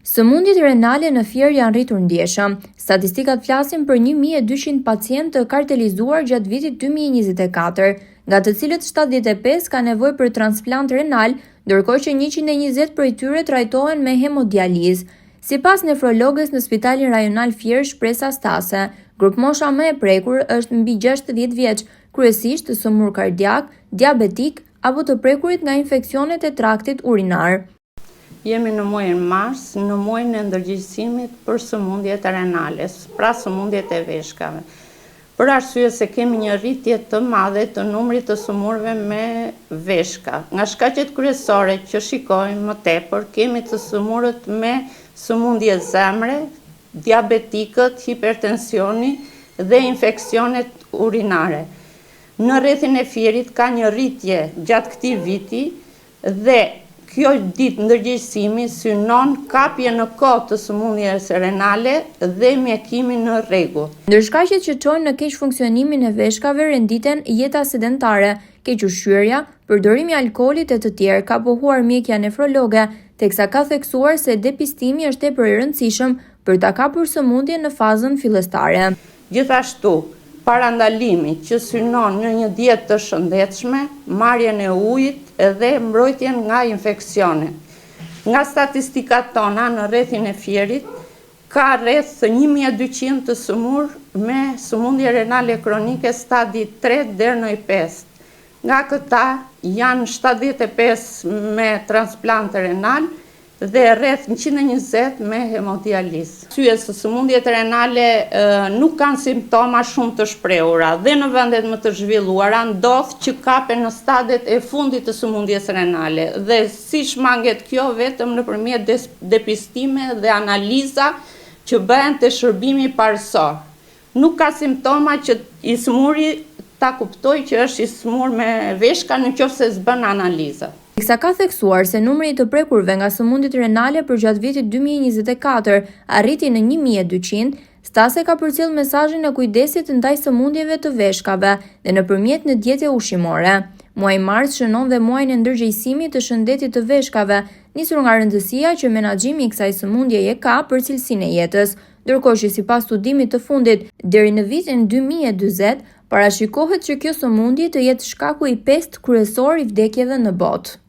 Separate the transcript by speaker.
Speaker 1: Sëmundjet renale në fier janë rritur ndjeshëm. Statistikat flasin për 1200 pacientë të kartelizuar gjatë vitit 2024, nga të cilët 75 ka nevojë për transplant renal, ndërkohë që 120 prej tyre trajtohen me hemodializë. Sipas nefrologës në Spitalin Rajonal Fier Shpresa Stase, grup mosha më e prekur është mbi 60 vjeç, kryesisht të sëmur kardiak, diabetik apo të prekurit nga infeksionet e traktit urinar.
Speaker 2: Jemi në muajin mars, në muajin e ndërgjegjësimit për sëmundjet renale, pra sëmundjet e veshkave. Për arsye se kemi një rritje të madhe të numrit të sëmurëve me veshka. Nga shkaqet kryesore që shikojmë më tepër, kemi të sëmurët me sëmundje zemre, diabetikët, hipertensioni dhe infeksionet urinare. Në rrethin e Fierit ka një rritje gjatë këtij viti dhe kjo ditë ndërgjegjësimi synon kapje në kohë të sëmundjes renale dhe mjekimin në rregull.
Speaker 1: Ndërshkaqjet që çojnë në keq funksionimin e veshkave renditen jeta sedentare, keq ushqyerja, përdorimi i alkoolit e të tjerë, ka pohuar mjekja nefrologe, teksa ka theksuar se depistimi është tepër i rëndësishëm për ta kapur sëmundjen në fazën fillestare.
Speaker 2: Gjithashtu, parandalimi që synon në një dietë të shëndetshme, marrjen e ujit dhe mbrojtjen nga infeksionet. Nga statistikat tona në rrethin e Fierit, ka rreth 1200 të sëmur me sëmundje renale kronike stadi 3 deri në 5. Nga këta janë 75 me transplant renal dhe rreth 120 me hemodializë. Arsye se sëmundjet renale nuk kanë simptoma shumë të shprehura dhe në vendet më të zhvilluara ndodh që kapen në stadet e fundit të sëmundjes renale dhe si shmanget kjo vetëm nëpërmjet depistime dhe analiza që bëhen te shërbimi parësor. Nuk ka simptoma që i smuri ta kuptoj që është i smur me veshka nëse s'bën analiza.
Speaker 1: Teksa ka theksuar se numri i të prekurve nga sëmundjet renale për gjatë vitit 2024 arriti në 1200, Stase ka përcjell mesazhin e kujdesit ndaj sëmundjeve të veshkave dhe nëpërmjet një diete ushqimore. Muaji mars shënon dhe muajin e ndërgjegjësimit të shëndetit të veshkave, nisur nga rëndësia që menaxhimi i kësaj sëmundjeje ka për cilësinë e jetës, ndërkohë që sipas studimit të fundit, deri në vitin 2040, parashikohet që kjo sëmundje të jetë shkaku i 5 kryesor i vdekjeve në botë.